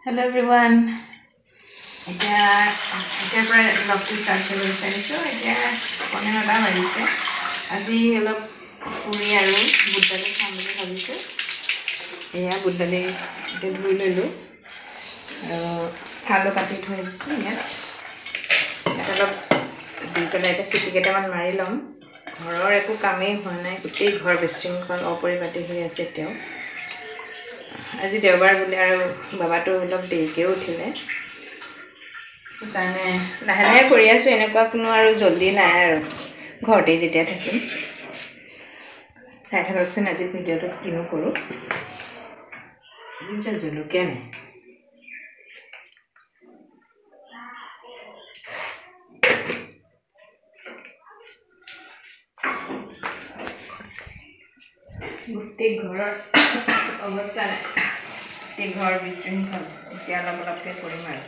Hello everyone. It's a love to start the website. So it's a another one. আজি অলপ পুৰি আৰু বুটডালি খাম বুলি ভাবিছো। এয়া বুটডালি ধুই ললো আৰু আলু কাটি থৈ দিছো ইয়াত। অলপ দুই পেলাই এটা চিটি কেইটামান মাৰি লম। ঘৰৰ একো কামেই হোৱা নাই, গোটেই ঘৰ বিশৃংখল অপৰিপাটি হৈ আছে তেওঁ। আজি দেওবাৰ বুলি আৰু বাবাটো অলপ দেৰিকে উঠিলে, সেইকাৰণে লাহে লাহে কৰি আছো। এনেকুৱা কোনো আৰু জলদি নাই আৰু ঘৰতে যেতিয়া থাকিম। চাই থাককচোন আজি ভিডিঅ'টো কিনো কৰোঁ। জলকীয়া নাই, গোটেই ঘৰৰ অৱস্থা নাই, গোটেই ঘৰ বিশৃংখল। এতিয়া অলপ অলপকৈ কৰিম আৰু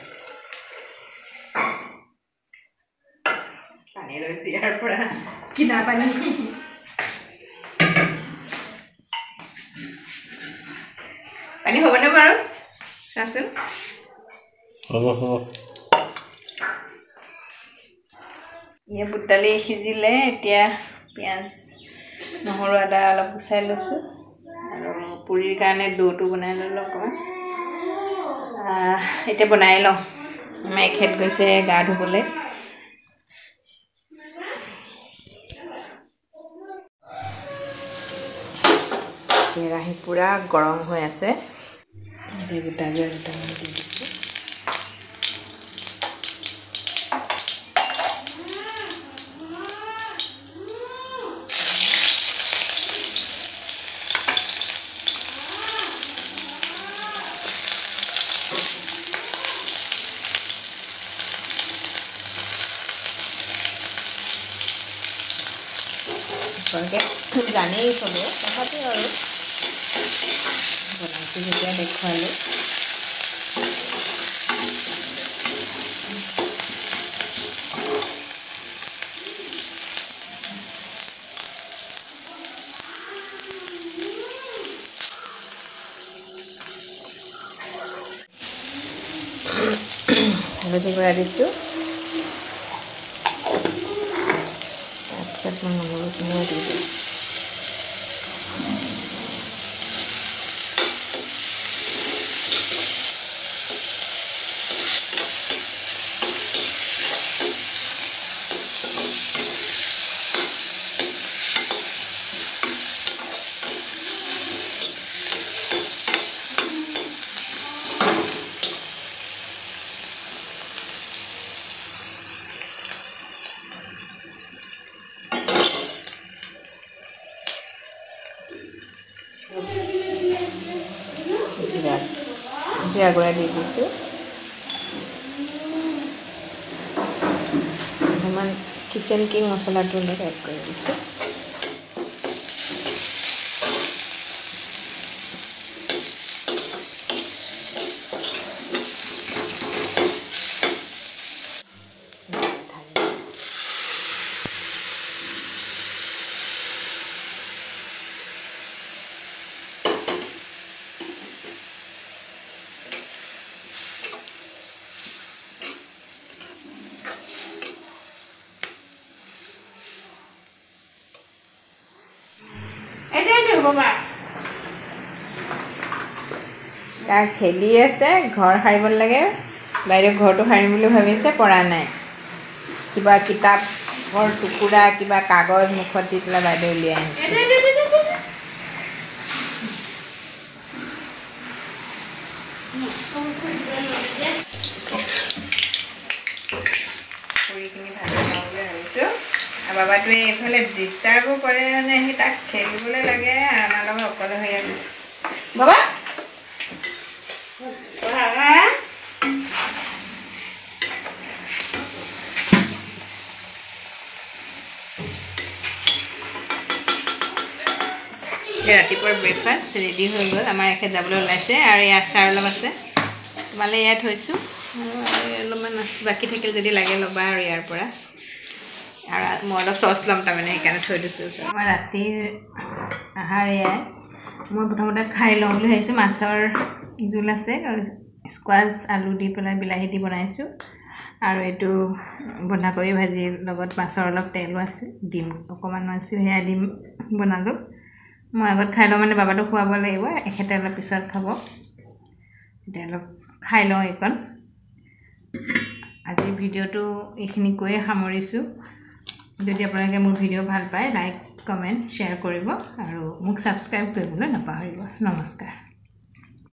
পানী লৈছোঁ ইয়াৰ পৰা, কিনা পানী। পানী হ'বনে বাৰু চাচোন? হ'ব হ'ব। ইয়ে বুটডালি সিজিলে, এতিয়া পিঁয়াজ নহৰু আদা অলপ গুচাই লৈছোঁ আৰু পুৰিৰ কাৰণে ডোটো বনাই ল'লোঁ অকণমান। এতিয়া বনাই লওঁ। এখেত গৈছে গা ধুবলৈ। কেৰাহী পূৰা গৰম হৈ আছে। এতিয়া গোটা জিৰা দুটামান দি দিছোঁ। আপোনালোকে জানেই চবে, তথাপিও আৰু বনাইছোঁ যেতিয়া দেখুৱালোঁ। হালধি গুড়া দিছোঁ, তাৰপিছত মই নহৰুখিনিও দি দিওঁ। জিৰা গুড়া দি দিছোঁ। অকণমান কিচেন কিং মছলাটো অলপ এড কৰি দিছোঁ। তাক খেলি আছে, ঘৰ সাৰিব লাগে। বাইদেউ ঘৰটো সাৰিম বুলি ভাবিছে, পৰা নাই। কিবা কিতাপৰ টুকুৰা, কিবা কাগজ মুখত দি পেলাই বাইদেউ উলিয়াই আনিছে। পুৰিখিনি ভাজি লওঁ বুলি ভাবিছোঁ। আৰু বাবাটোৱে এইফালে ডিষ্টাৰ্বো কৰে, মানে সি তাক খেলিবলৈ লাগে, আমাৰ লগত অকলে হৈ আছে। বাবা ৰাতিপুৱাৰ ব্ৰেকফাষ্ট ৰেডি হৈ গ'ল। আমাৰ এখেত যাবলৈ ওলাইছে আৰু এই আচাৰ অলপ আছে, তোমালৈ ইয়াত থৈছোঁ। আৰু অলপমান বাকী থাকিল যদি লাগে ল'বা আৰু ইয়াৰ পৰা। আৰু মই অলপ চচ ল'ম, তাৰমানে সেইকাৰণে থৈ দিছোঁ। মই ৰাতিৰ আহাৰ এয়াই। মই প্ৰথমতে খাই লওঁ বুলি ভাবিছোঁ। মাছৰ জোল আছে, স্কোৱাছ আলু দি পেলাই বিলাহী দি বনাইছোঁ আৰু এইটো বন্ধাকবি ভাজিৰ লগত মাছৰ অলপ তেলো আছে ডিম অকণমান আছিল সেয়া ডিম বনালোঁ মই আগত খাই লওঁ মানে বাবাটো খুৱাব লাগিব এখেতে অলপ পিছত খাব এতিয়া অলপ খাই লওঁ এইকণ আজি ভিডিঅ'টো এইখিনি কৈয়ে সামৰিছোঁ যদি আপোনালোকে মোৰ ভিডিঅ' ভাল পায় লাইক কমেণ্ট শ্বেয়াৰ কৰিব আৰু মোক ছাবস্ক্ৰাইব কৰিবলৈ নাপাহৰিব নমস্কাৰ